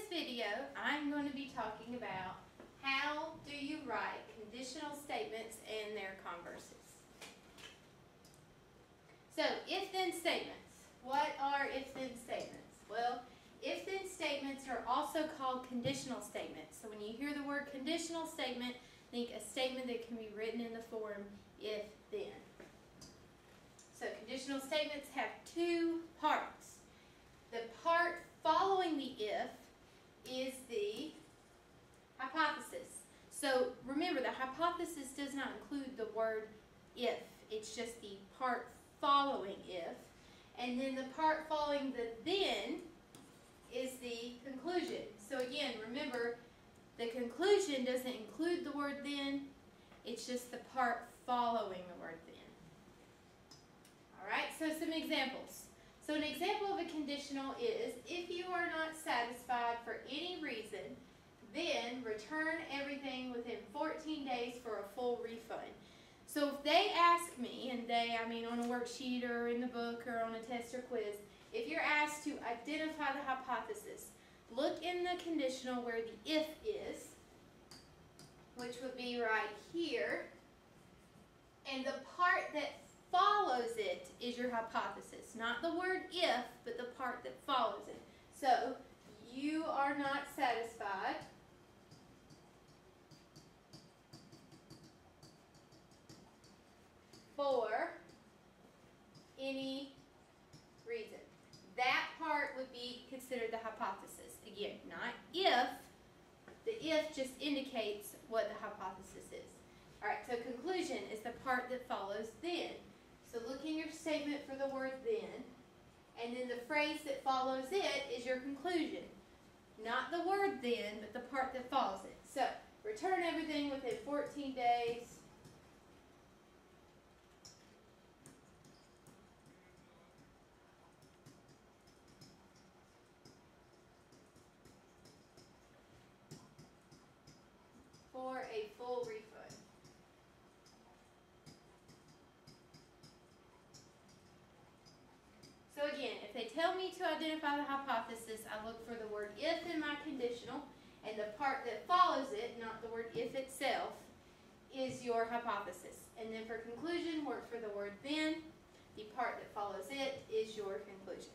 video, I'm going to be talking about how do you write conditional statements and their converses. So, if-then statements. What are if-then statements? Well, if-then statements are also called conditional statements. So when you hear the word conditional statement, think a statement that can be written in the form if-then. So conditional statements have two parts. The part following the if is the hypothesis. So remember, the hypothesis does not include the word if. It's just the part following if. And then the part following the then is the conclusion. So again, remember, the conclusion doesn't include the word then. It's just the part following the word then. Alright, so some examples. So an example of a conditional is, if you are not satisfied for any reason, then return everything within 14 days for a full refund. So if they ask me, and I mean on a worksheet or in the book or on a test or quiz, if you're asked to identify the hypothesis, look in the conditional where the if is, which would be right here, and the part that follows it is your hypothesis. Not the word if, but the part that follows it. So, you are not satisfied for any reason. That part would be considered the hypothesis. Again, not if. The if just indicates what the hypothesis is. Alright, so conclusion is the part that follows then. So look in your statement for the word then, and then the phrase that follows it is your conclusion. Not the word then, but the part that follows it. So, return everything within 14 days. For a full refund. So again, if they tell me to identify the hypothesis, I look for the word if in my conditional, and the part that follows it, not the word if itself, is your hypothesis. And then for conclusion, work for the word then. The part that follows it is your conclusion.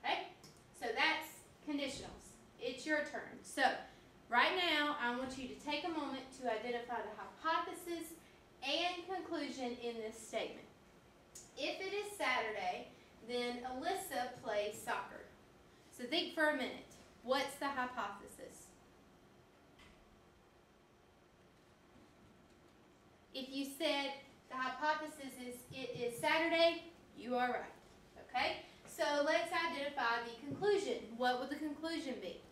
Okay? So that's conditionals. It's your turn. So, right now, I want you to take a moment to identify the hypothesis and conclusion in this statement. If it is Saturday, then Alyssa plays soccer. So think for a minute. What's the hypothesis? If you said the hypothesis is it is Saturday, you are right. Okay? So let's identify the conclusion. What would the conclusion be?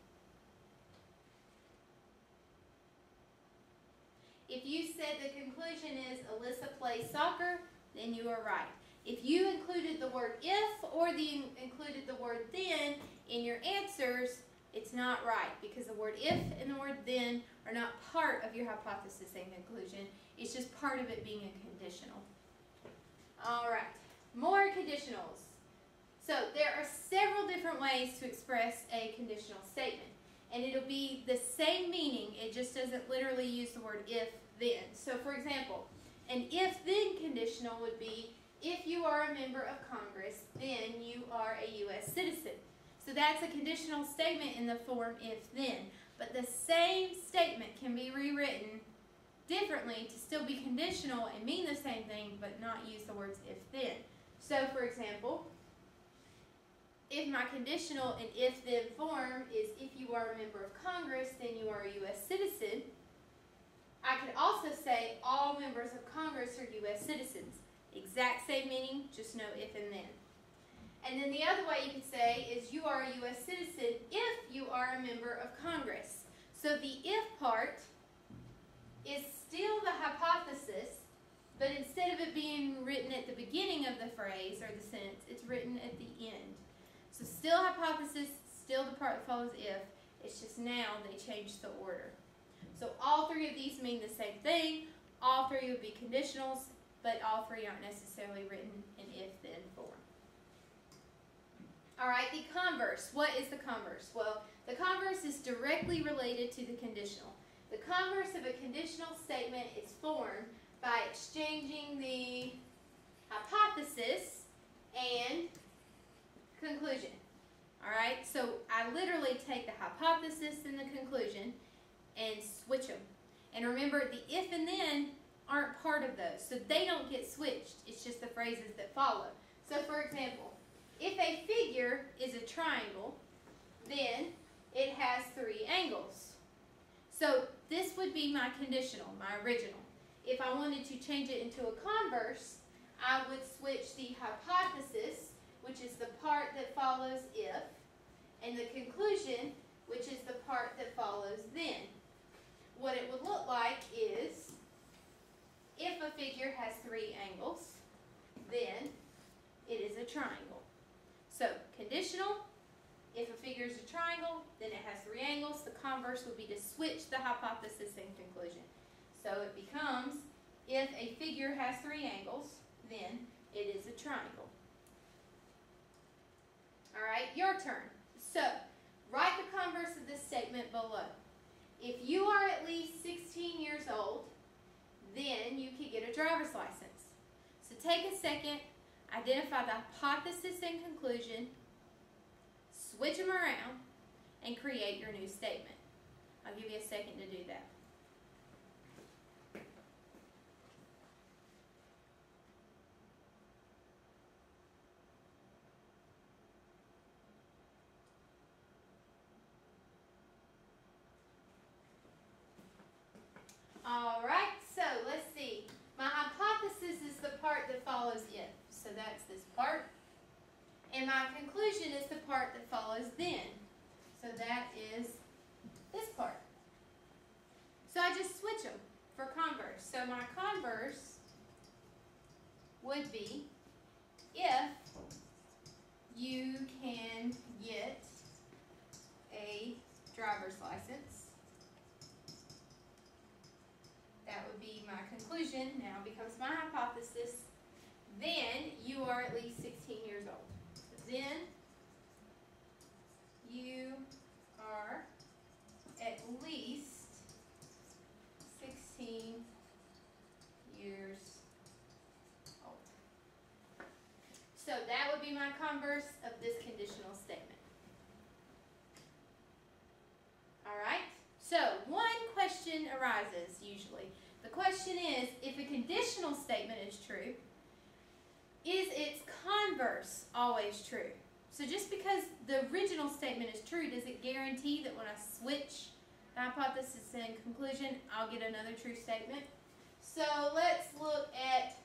If you said the conclusion is Alyssa plays soccer, then you are right. If you included the word if or included the word then in your answers, it's not right, because the word if and the word then are not part of your hypothesis and conclusion. It's just part of it being a conditional. Alright, more conditionals. So there are several different ways to express a conditional statement. And it'll be the same meaning, it just doesn't literally use the word if, then. So for example, an if-then conditional would be, if you are a member of Congress, then you are a U.S. citizen. So that's a conditional statement in the form if-then. But the same statement can be rewritten differently to still be conditional and mean the same thing, but not use the words if-then. So for example, if my conditional in if-then form is if you are a member of Congress, then you are a U.S. citizen, I could also say all members of Congress are U.S. citizens. Exact same meaning, just no if and then. And then the other way you could say is you are a U.S. citizen if you are a member of Congress. So the if part is still the hypothesis, but instead of it being written at the beginning of the phrase or the sentence, it's written at the end. So still hypothesis, still the part that follows if, it's just now they changed the order. So all three of these mean the same thing. All three would be conditionals, but all three aren't necessarily written in if-then form. All right, the converse. What is the converse? Well, the converse is directly related to the conditional. The converse of a conditional statement is formed by exchanging the hypothesis and conclusion. All right, so I literally take the hypothesis and the conclusion and switch them. And remember, the if and then aren't part of those, so they don't get switched. It's just the phrases that follow. So, for example, if a figure is a triangle, then it has 3 angles. So this would be my conditional, my original. If I wanted to change it into a converse, I would switch the hypothesis, which is the part that follows if, and the conclusion, which is the part that follows then. What it would look like is, if a figure has 3 angles, then it is a triangle. So, conditional, if a figure is a triangle, then it has 3 angles. The converse would be to switch the hypothesis and conclusion. So it becomes, if a figure has 3 angles, then it is a triangle. All right, your turn. So, write the converse of this statement below. If you are at least 16 years old, then you can get a driver's license. So take a second, identify the hypothesis and conclusion, switch them around, and create your new statement. I'll give you a second to do that. All right, so let's see. My hypothesis is the part that follows if. So that's this part. And my conclusion is the part that follows then. So that is this part. So I just switch them for converse. So my converse would be, if you can get a driver's license, that would be my conclusion, now becomes my hypothesis, then you are at least 16 years old. So then you are at least 16 years old. So that would be my converse of this conditional statement. All right? So one question arises usually. The question is, if a conditional statement is true, is its converse always true? So just because the original statement is true, does it guarantee that when I switch the hypothesis and conclusion, I'll get another true statement? So let's look at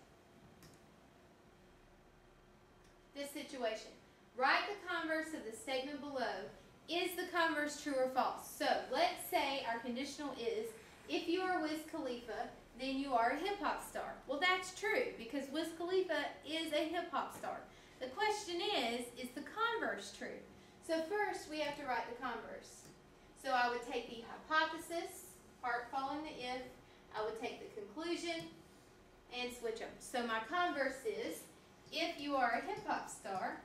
this situation. Write the converse of the statement below. Is the converse true or false? So let's say our conditional is, if you are Wiz Khalifa, then you are a hip-hop star. Well, that's true, because Wiz Khalifa is a hip-hop star. The question is the converse true? So first, we have to write the converse. So I would take the hypothesis, part following the if, I would take the conclusion, and switch them. So my converse is, if you are a hip-hop star,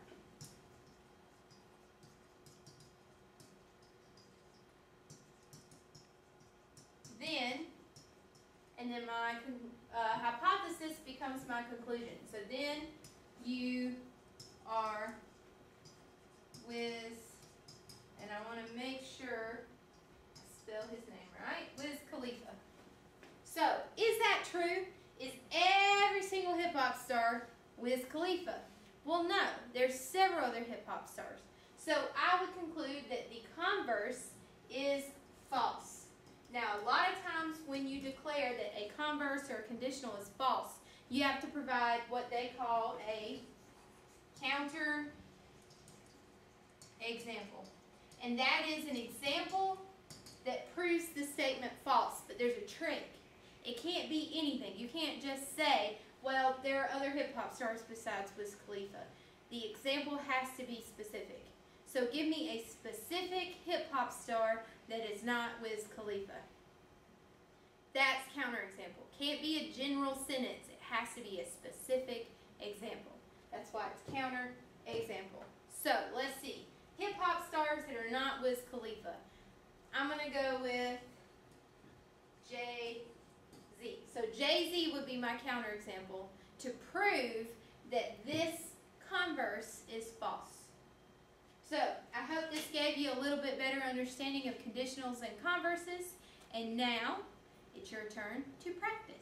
then, and then my hypothesis becomes my conclusion. So then you are Wiz, and I want to make sure I spell his name right, Wiz Khalifa. So, is that true? Is every single hip-hop star Wiz Khalifa? Well, no. There's several other hip-hop stars. So, I would conclude that the converse is false. Now, a lot of times when you declare that a converse or a conditional is false, you have to provide what they call a counter example. And that is an example that proves the statement false, but there's a trick. It can't be anything. You can't just say, well, there are other hip-hop stars besides Wiz Khalifa. The example has to be specific. So give me a specific hip-hop star that is not Wiz Khalifa. That's counterexample. Can't be a general sentence. It has to be a specific example. That's why it's counterexample. So let's see. Hip hop stars that are not Wiz Khalifa. I'm going to go with Jay-Z. So Jay-Z would be my counterexample to prove that this converse is false. So I hope this gave you a little bit better understanding of conditionals and converses. And now it's your turn to practice.